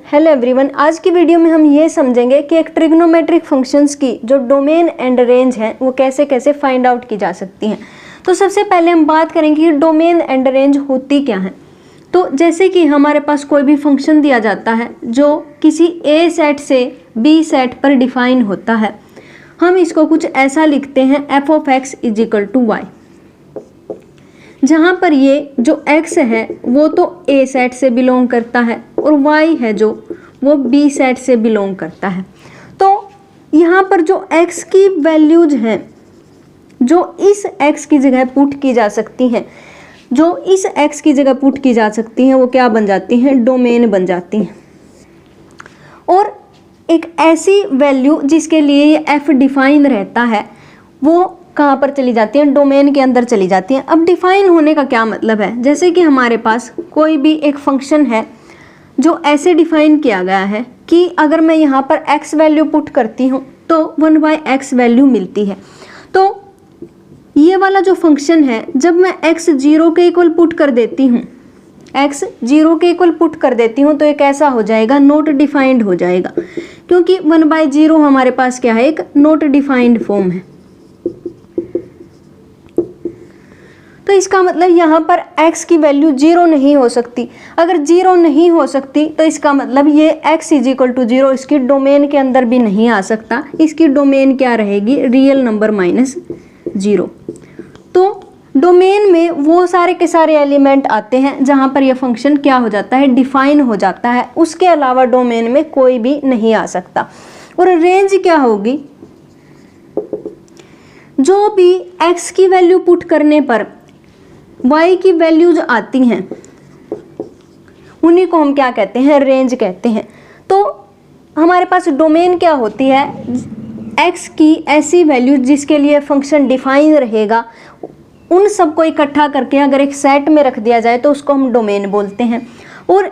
Hello everyone, आज की video में हम ये समझेंगे कि एक ट्रिग्नोमेट्रिक फंक्शंस की जो डोमेन एंड रेंज है वो कैसे कैसे फाइंड आउट की जा सकती हैं। तो सबसे पहले हम बात करेंगे कि डोमेन एंड रेंज होती क्या है। तो जैसे कि हमारे पास कोई भी फंक्शन दिया जाता है जो किसी ए सेट से बी सेट पर डिफाइन होता है, हम इसको कुछ ऐसा लिखते हैं F of X is equal to Y, जहाँ पर ये जो x है वो तो a सेट से बिलोंग करता है और y है जो वो b सेट से बिलोंग करता है। तो यहाँ पर जो x की वैल्यूज हैं जो इस x की जगह पुट की जा सकती हैं, जो इस x की जगह पुट की जा सकती हैं वो क्या बन जाती हैं, डोमेन बन जाती हैं। और एक ऐसी वैल्यू जिसके लिए ये f डिफाइन रहता है वो कहाँ पर चली जाती हैं, डोमेन के अंदर चली जाती हैं। अब डिफाइन होने का क्या मतलब है, जैसे कि हमारे पास कोई भी एक फंक्शन है जो ऐसे डिफाइन किया गया है कि अगर मैं यहाँ पर x वैल्यू पुट करती हूँ तो 1/x वैल्यू मिलती है। तो ये वाला जो फंक्शन है जब मैं x 0 के इक्वल पुट कर देती हूँ, x 0 के इक्वल पुट कर देती हूँ तो एक ऐसा हो जाएगा नॉट डिफाइंड हो जाएगा, क्योंकि 1/0 हमारे पास क्या है, एक नॉट डिफाइंड फॉर्म है। तो इसका मतलब यहाँ पर x की वैल्यू 0 नहीं हो सकती। अगर 0 नहीं हो सकती तो इसका मतलब ये x इज इक्वल टू 0 इसकी डोमेन के अंदर भी नहीं आ सकता। इसकी डोमेन क्या रहेगी, रियल नंबर -0। तो डोमेन में वो सारे के सारे एलिमेंट आते हैं जहाँ पर यह फंक्शन क्या हो जाता है, डिफाइन हो जाता है। उसके अलावा डोमेन में कोई भी नहीं आ सकता। और रेंज क्या होगी, जो भी x की वैल्यू पुट करने पर y की वैल्यूज आती हैं उन्हीं को हम क्या कहते हैं, रेंज कहते हैं। तो हमारे पास डोमेन क्या होती है, x की ऐसी वैल्यू जिसके लिए फंक्शन डिफाइन रहेगा उन सबको इकट्ठा करके अगर एक सेट में रख दिया जाए तो उसको हम डोमेन बोलते हैं। और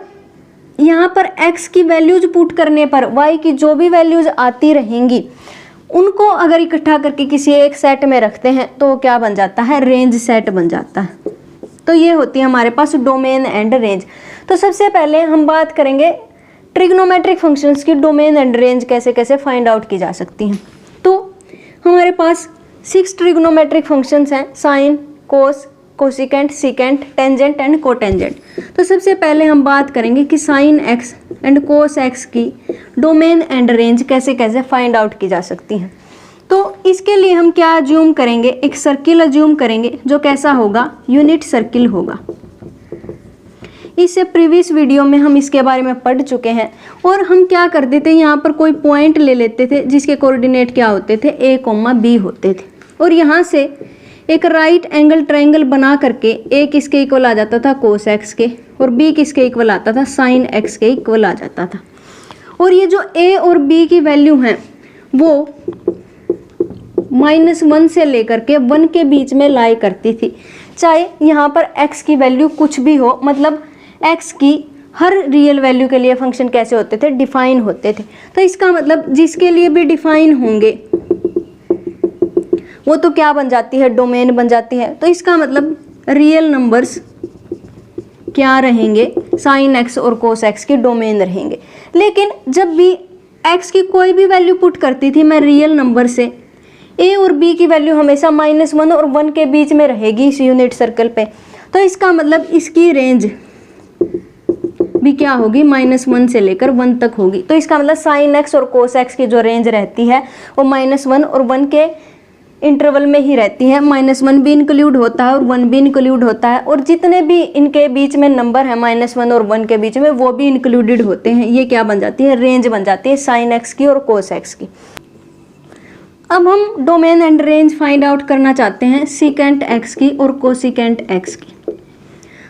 यहाँ पर x की वैल्यूज पुट करने पर y की जो भी वैल्यूज आती रहेंगी उनको अगर इकट्ठा करके किसी एक सेट में रखते हैं तो क्या बन जाता है, रेंज सेट बन जाता है। तो ये होती है हमारे पास डोमेन एंड रेंज। तो सबसे पहले हम बात करेंगे ट्रिग्नोमेट्रिक फंक्शंस की डोमेन एंड रेंज कैसे कैसे फाइंड आउट की जा सकती हैं। तो हमारे पास 6 ट्रिग्नोमेट्रिक फंक्शंस हैं, sine, cos, cosecant, secant, tangent and cotangent. तो सबसे पहले हम बात करेंगे कि sine X and cos X की डोमेन एंड रेंज कैसे कैसे फाइंड आउट की जा सकती हैं। तो इसके लिए हम क्या अज्यूम करेंगे, एक सर्किल अज्यूम करेंगे जो कैसा होगा, यूनिट सर्किल होगा। इससे प्रीवियस वीडियो में हम इसके बारे में पढ़ चुके हैं। और हम क्या करते थे, यहाँ पर कोई पॉइंट ले लेते थे जिसके कोऑर्डिनेट क्या होते थे, a, b होते थे। और यहाँ से एक राइट एंगल ट्रायंगल बना करके a किसके इक्वल आ जाता था, कोस एक्स के, और b किसके इक्वल आता था, साइन एक्स के इक्वल आ जाता था। और ये जो a और b की वैल्यू हैं वो -1 से लेकर के 1 के बीच में लाई करती थी। चाहे यहाँ पर x की वैल्यू कुछ भी हो, मतलब x की हर रियल वैल्यू के लिए फंक्शन कैसे होते थे, डिफाइन होते थे। तो इसका मतलब जिसके लिए भी डिफाइन होंगे वो तो क्या बन जाती है, डोमेन बन जाती है। तो इसका मतलब रियल नंबर्स क्या रहेंगे, साइन एक्स और कोस एक्स की डोमेन रहेंगे। लेकिन जब भी x की कोई भी वैल्यू पुट करती थी मैं रियल नंबर से, a और b की वैल्यू हमेशा -1 और 1 के बीच में रहेगी इस यूनिट सर्कल पे। तो इसका मतलब इसकी रेंज भी क्या होगी, -1 से लेकर 1 तक होगी। तो इसका मतलब साइन एक्स और कोस एक्स की जो रेंज रहती है वो -1 और 1 के इंटरवल में ही रहती है। -1 भी इंक्लूड होता है और 1 भी इंक्लूड होता है, और जितने भी इनके बीच में नंबर है -1 और 1 के बीच में वो भी इंक्लूडेड होते हैं। ये क्या बन जाती है, रेंज बन जाती है साइन एक्स की और कोस एक्स की। अब हम domain and range find out करना चाहते हैं सीकेंट एक्स की और कोसिकेंट एक्स की।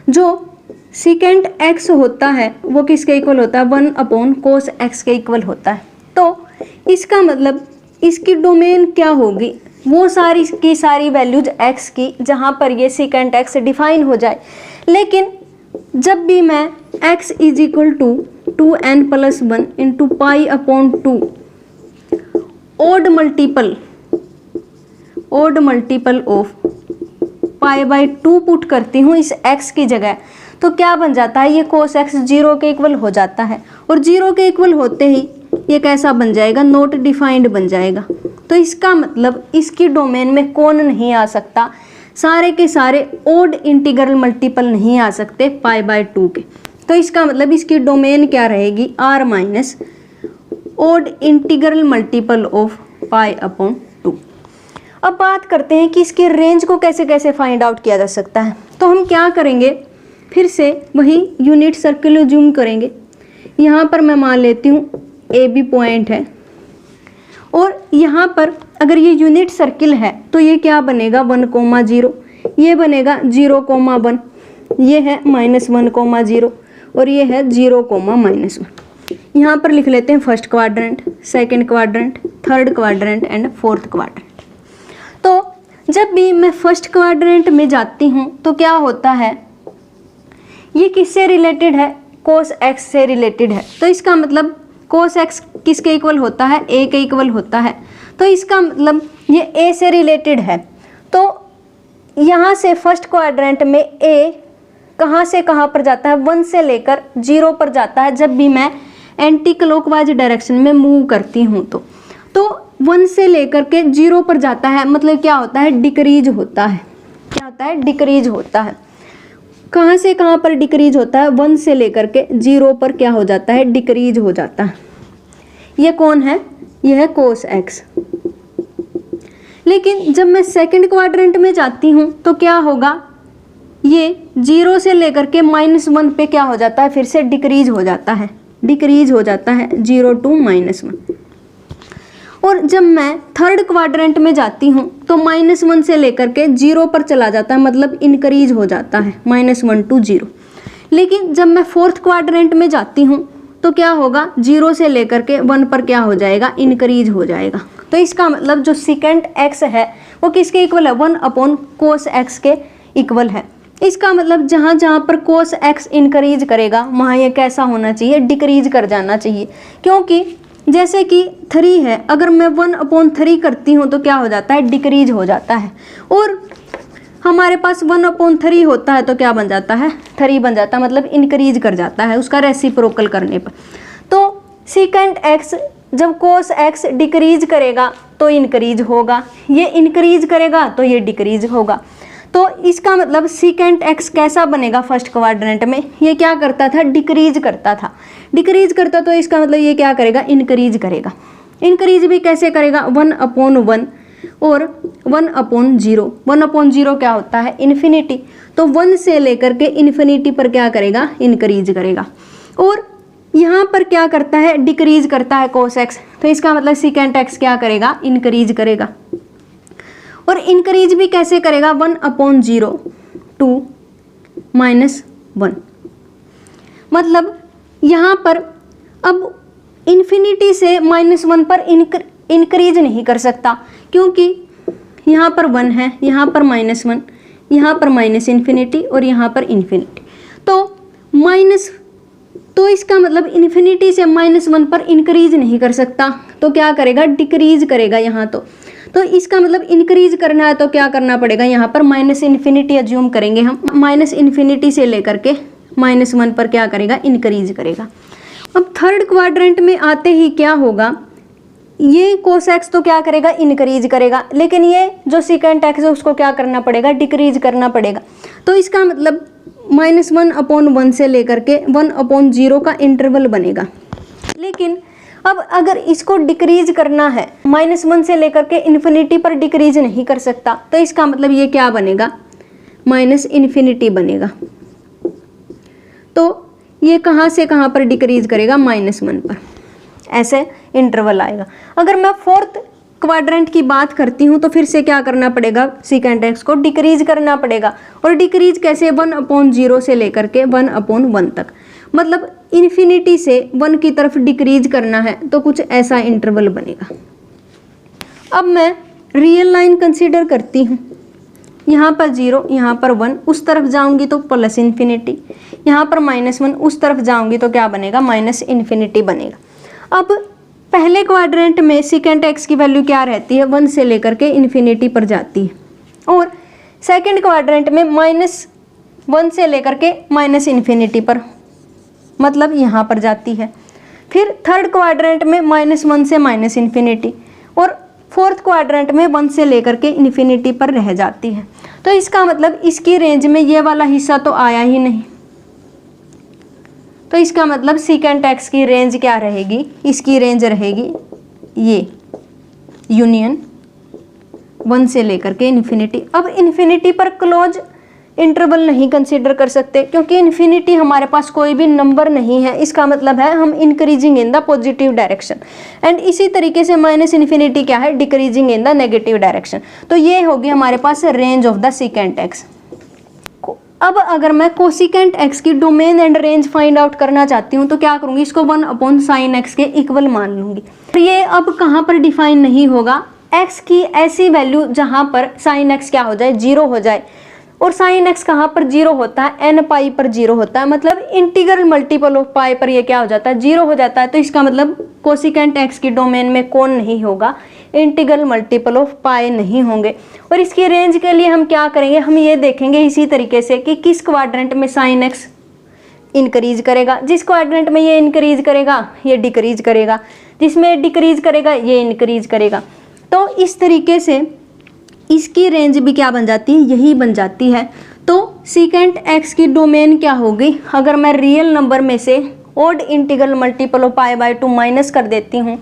जो सीकेंट एक्स होता है वो किसके इक्वल होता है, 1/cos x के इक्वल होता है। तो इसका मतलब इसकी डोमेन क्या होगी, वो सारी की सारी वैल्यूज x की जहाँ पर ये सीकेंट एक्स डिफाइन हो जाए। लेकिन जब भी मैं x is equal to 2n+1 into π/2 odd multiple of π/2 put करती हूँ इस x की जगह, तो क्या बन जाता है, ये cos x 0 के इक्वल हो जाता है। और 0 के इक्वल होते ही ये कैसा बन जाएगा, नॉट डिफाइंड बन जाएगा। तो इसका मतलब इसकी डोमेन में कौन नहीं आ सकता, सारे के सारे ओड इंटीग्रल मल्टीपल नहीं आ सकते π/2 के। तो इसका मतलब इसकी डोमेन क्या रहेगी, r minus odd integral multiple of π/2। अब बात करते हैं कि इसके रेंज को कैसे कैसे फाइंड आउट किया जा सकता है। तो हम क्या करेंगे, फिर से वही यूनिट सर्किल जूम करेंगे। यहाँ पर मैं मान लेती हूँ AB पॉइंट है और यहाँ पर अगर ये यूनिट सर्किल है तो ये क्या बनेगा 1,0, ये बनेगा 0,1, ये है -1,0 और ये है 0,-1। यहाँ पर लिख लेते हैं first quadrant, second quadrant, third quadrant and fourth quadrant. तो जब भी मैं फर्स्ट क्वाड्रेंट में जाती हूँ तो क्या होता है, ये किससे रिलेटेड है, cos x से रिलेटेड है। तो इसका मतलब cos x किसके इक्वल होता है, a के इक्वल होता है। तो इसका मतलब ये a से रिलेटेड है। तो यहाँ से फर्स्ट क्वाड्रेंट में a कहाँ से कहाँ पर जाता है, 1 से लेकर 0 पर जाता है जब भी मैं एंटी क्लॉकवाइज डायरेक्शन में मूव करती हूँ। तो 1 से लेकर के 0 पर जाता है, मतलब क्या होता है, डिक्रीज होता है। क्या होता है, डिक्रीज होता है। कहाँ से कहाँ पर डिक्रीज होता है, 1 से लेकर के 0 पर क्या हो जाता है, डिक्रीज हो जाता है। ये कौन है, ये है cos x। लेकिन जब मैं सेकंड क्वाड्रेंट में जाती हूँ तो क्या होगा, ये 0 से लेकर के -1 पे क्या हो जाता है, फिर से डिक्रीज हो जाता है, डिक्रीज हो जाता है 0 to -1। और जब मैं थर्ड क्वाड्रेंट में जाती हूँ तो -1 से लेकर के 0 पर चला जाता है, मतलब इंक्रीज हो जाता है -1 to 0। लेकिन जब मैं फोर्थ क्वाड्रेंट में जाती हूँ तो क्या होगा, 0 से लेकर के 1 पर क्या हो जाएगा, इंक्रीज हो जाएगा। तो इसका मतलब जो सेकेंड x है वो किसके इक्वल है, 1/cos x के इक्वल है। इसका मतलब जहाँ जहाँ पर cos x इंक्रीज करेगा वहाँ ये कैसा होना चाहिए, डिक्रीज कर जाना चाहिए। क्योंकि जैसे कि 3 है, अगर मैं 1/3 करती हूँ तो क्या हो जाता है, डिक्रीज हो जाता है। और हमारे पास 1/3 होता है तो क्या बन जाता है, 3 बन जाता है, मतलब इंक्रीज कर जाता है उसका रेसिप्रोकल करने पर। तो सेकेंड x जब cos x डिक्रीज करेगा तो इंक्रीज होगा, ये इंक्रीज करेगा तो ये डिक्रीज होगा। तो इसका मतलब सेकेंड x कैसा बनेगा, फर्स्ट क्वाड्रेंट में ये क्या करता था, डिक्रीज करता था, डिक्रीज करता। तो इसका मतलब ये क्या करेगा, इंक्रीज करेगा। इंक्रीज भी कैसे करेगा, 1/1 और 1/0। 1/0 क्या होता है, इन्फिनिटी। तो 1 से लेकर के इन्फिनिटी पर क्या करेगा, इंक्रीज करेगा। और यहाँ पर क्या करता है, डिक्रीज करता है cos x। तो इसका मतलब सेकेंड x क्या करेगा, इंक्रीज करेगा। और इंक्रीज भी कैसे करेगा, 1/0 to -1। मतलब यहाँ पर अब इन्फिनिटी से -1 पर इंक्रीज नहीं कर सकता, क्योंकि यहाँ पर 1 है, यहाँ पर -1, यहाँ पर -इन्फिनिटी और यहाँ पर इन्फिनिटी। तो इसका मतलब इन्फिनिटी से -1 पर इंक्रीज नहीं कर सकता, तो क्या करेगा, डिक्रीज करेगा यहाँ। तो इसका मतलब इंक्रीज करना है तो क्या करना पड़ेगा, यहाँ पर -इन्फिनिटी अज्यूम करेंगे हम, -इन्फिनिटी से लेकर के -1 पर क्या करेगा, इंक्रीज करेगा। अब थर्ड क्वाड्रेंट में आते ही क्या होगा, ये cos x तो क्या करेगा, इंक्रीज करेगा, लेकिन ये जो सेकेंड x है उसको क्या करना पड़ेगा, डिक्रीज करना पड़ेगा। तो इसका मतलब -1/1 से लेकर के 1/0 का इंटरवल बनेगा। लेकिन अब अगर इसको डिक्रीज करना है, -1 से लेकर के इन्फिनिटी पर डिक्रीज नहीं कर सकता, तो इसका मतलब ये क्या बनेगा, -इन्फिनिटी बनेगा। तो ये कहाँ से कहाँ पर डिक्रीज करेगा, -1 पर, ऐसे इंटरवल आएगा। अगर मैं फोर्थ क्वाड्रेंट की बात करती हूँ तो फिर से क्या करना पड़ेगा, सेकेंड x को डिक्रीज करना पड़ेगा। और डिक्रीज कैसे, 1/0 से लेकर के 1/1 तक, मतलब इन्फिनिटी से 1 की तरफ डिक्रीज करना है तो कुछ ऐसा इंटरवल बनेगा। अब मैं रियल लाइन कंसीडर करती हूँ, यहाँ पर 0, यहाँ पर 1, उस तरफ जाऊंगी तो प्लस इन्फिनिटी, यहाँ पर -1, उस तरफ जाऊंगी तो क्या बनेगा, -इन्फिनिटी बनेगा। अब पहले क्वाड्रेंट में सेकेंड x की वैल्यू क्या रहती है, 1 से लेकर के इन्फिनिटी पर जाती है, और सेकेंड क्वाड्रेंट में -1 से लेकर के -इन्फिनिटी पर, मतलब यहाँ पर जाती है। फिर थर्ड क्वाड्रेंट में -1 से -इन्फिनिटी, और फोर्थ क्वाड्रेंट में 1 से लेकर के इन्फिनिटी पर रह जाती है। तो इसका मतलब इसकी रेंज में ये वाला हिस्सा तो आया ही नहीं, तो इसका मतलब सीकेंट एक्स की रेंज क्या रहेगी, इसकी रेंज रहेगी ये यूनियन 1 से लेकर के इन्फिनिटी। अब इन्फिनिटी पर क्लोज इंटरवल नहीं कंसीडर कर सकते क्योंकि इन्फिनिटी हमारे पास कोई भी नंबर नहीं है, इसका मतलब है हम increasing in the positive direction, and इसी तरीके से -इन्फिनिटी क्या है, decreasing in the negative direction. तो ये होगी हमारे पास range of the secant x. अब अगर मैं कोसिकेंट एक्स की domain and range find out करना चाहती हूँ तो क्या करूँगी, इसको 1/sin x के इक्वल मान लूँगी। तो ये अब कहाँ पर डिफाइन नहीं होगा, x की ऐसी वैल्यू जहाँ पर sin x क्या हो जाए, 0 हो जाए, और sin x कहाँ पर 0 होता है, n पाई पर 0 होता है, मतलब इंटीग्रल मल्टीपल ऑफ पाई पर ये क्या हो जाता है, 0 हो जाता है। तो इसका मतलब कोसिकेंट x की डोमेन में कौन नहीं होगा, इंटीग्रल मल्टीपल ऑफ पाई नहीं होंगे। और इसकी रेंज के लिए हम क्या करेंगे, हम ये देखेंगे इसी तरीके से कि किस क्वाड्रेंट में sin x इंक्रीज करेगा, जिस क्वाड्रेंट में ये इंक्रीज करेगा ये डिक्रीज करेगा, जिसमें डिक्रीज करेगा ये इंक्रीज करेगा। तो इस तरीके से इसकी रेंज भी क्या बन जाती है, यही बन जाती है। तो सीकेंट एक्स की डोमेन क्या होगी, अगर मैं रियल नंबर में से odd integral multiple of π/2 minus कर देती हूँ,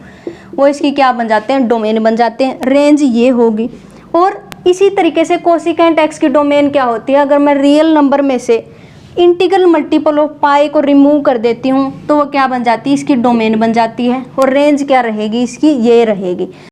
वो इसकी क्या बन जाते हैं, डोमेन बन जाते हैं, रेंज ये होगी। और इसी तरीके से कोसिकेंट एक्स की डोमेन क्या होती है, अगर मैं रियल नंबर में से इंटीग्रल मल्टीपल ऑफ पाई को रिमूव कर देती हूँ तो वो क्या बन जाती है, इसकी डोमेन बन जाती है, और रेंज क्या रहेगी इसकी, ये रहेगी।